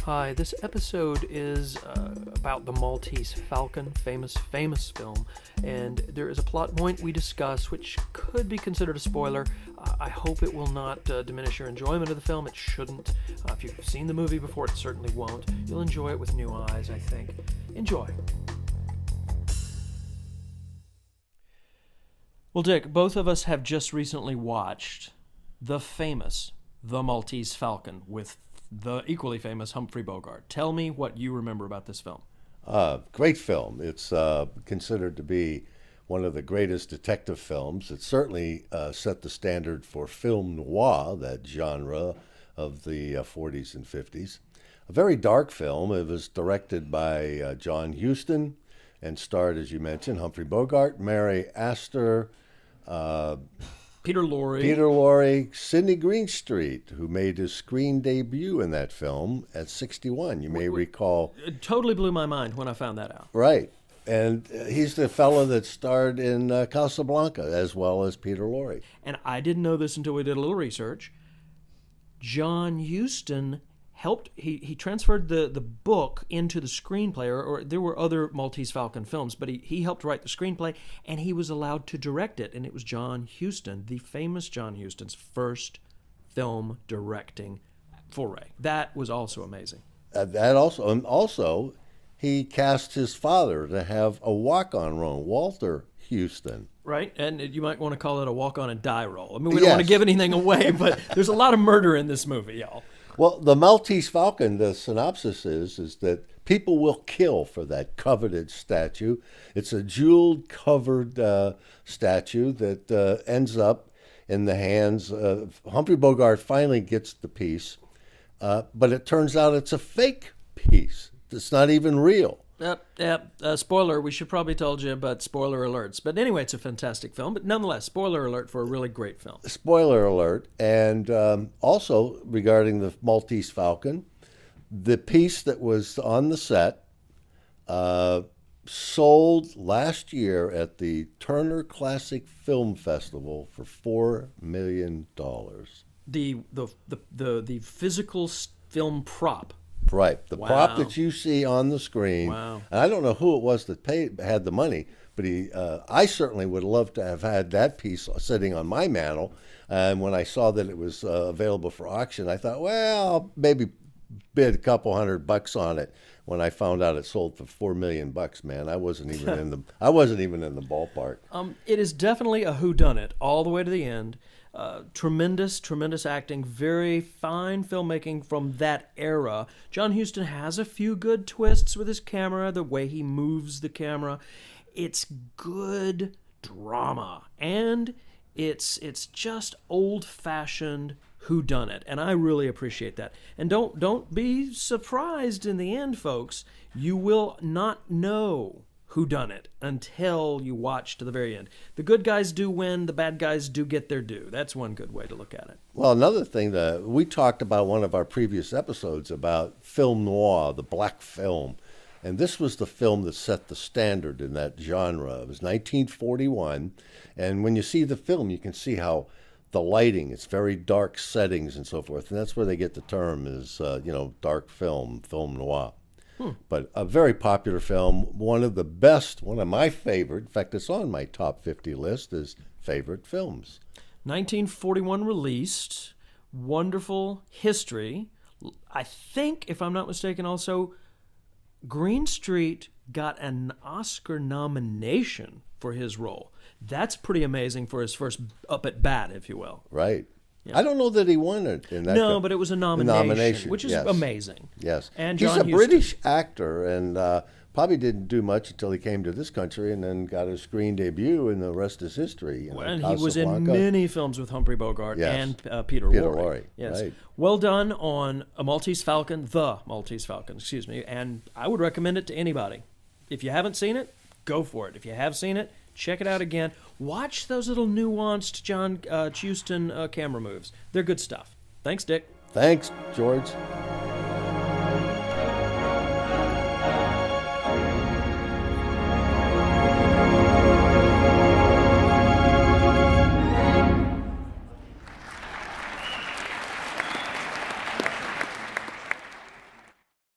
Hi, this episode is about the Maltese Falcon, famous film, and there is a plot point we discuss which could be considered a spoiler. I hope it will not diminish your enjoyment of the film. It shouldn't. If you've seen the movie before, it certainly won't. You'll enjoy it with new eyes, I think. Enjoy. Well, Dick, both of us have just recently watched the famous The Maltese Falcon with the equally famous Humphrey Bogart. Tell me what you remember about this film. Great film. It's considered to be one of the greatest detective films. It certainly set the standard for film noir, that genre of the 40s and 50s. A very dark film. It was directed by John Huston and starred, as you mentioned, Humphrey Bogart, Mary Astor, Peter Lorre, Sidney Greenstreet, who made his screen debut in that film at 61. You may recall. It totally blew my mind when I found that out. Right. And he's the fellow that starred in Casablanca, as well as Peter Lorre. And I didn't know this until we did a little research. John Huston helped, he transferred the book into the screenplay, or there were other Maltese Falcon films, but he helped write the screenplay, and he was allowed to direct it. And it was John Huston, the famous John Huston's first film directing foray. That was also amazing. Also, he cast his father to have a walk-on role, Walter Huston. Right, and you might want to call it a walk-on and die role. I mean, we don't want to give anything away, but there's a lot of murder in this movie, y'all. Well, the Maltese Falcon, the synopsis is that people will kill for that coveted statue. It's a jeweled covered statue that ends up in the hands of Humphrey Bogart. Finally gets the piece, but it turns out it's a fake piece. It's not even real. Spoiler, we should probably told you, but spoiler alerts. But anyway, it's a fantastic film. But nonetheless, spoiler alert for a really great film. Spoiler alert. And also, regarding the Maltese Falcon, the piece that was on the set sold last year at the Turner Classic Film Festival for $4 million. The physical film prop. Right. The prop that you see on the screen. Wow. And I don't know who it was that had the money, but I certainly would love to have had that piece sitting on my mantle. And when I saw that it was available for auction, I thought, well, I'll maybe bid a couple $100 on it. When I found out it sold for $4 million, man, I wasn't even in the ballpark. It is definitely a whodunit all the way to the end. Tremendous acting, very fine filmmaking from that era. John Huston has a few good twists with his camera, the way he moves the camera. It's good drama, and it's just old-fashioned whodunit, and I really appreciate that. And don't be surprised in the end, folks. You will not know who done it until you watch to the very end. The good guys do win, the bad guys do get their due. That's one good way to look at it. Well, another thing that we talked about one of our previous episodes about film noir, the black film. And this was the film that set the standard in that genre. It was 1941. And when you see the film, you can see how the lighting, it's very dark settings and so forth. And that's where they get the term is, dark film noir. But a very popular film, one of my favorite, in fact, it's on my top 50 list, is favorite films. 1941 released, wonderful history. I think, if I'm not mistaken, also, Greenstreet got an Oscar nomination for his role. That's pretty amazing for his first up at bat, if you will. Right. Yeah. I don't know that he won it in that. No, but it was a nomination, which is amazing. Yes. And he's a British actor and probably didn't do much until he came to this country and then got his screen debut, and the rest is history. And he was in many films with Humphrey Bogart and Peter Lorre. Yes. Right. Well done on the Maltese Falcon, and I would recommend it to anybody. If you haven't seen it, go for it. If you have seen it, check it out again. Watch those little nuanced John Huston camera moves. They're good stuff. Thanks, Dick. Thanks, George.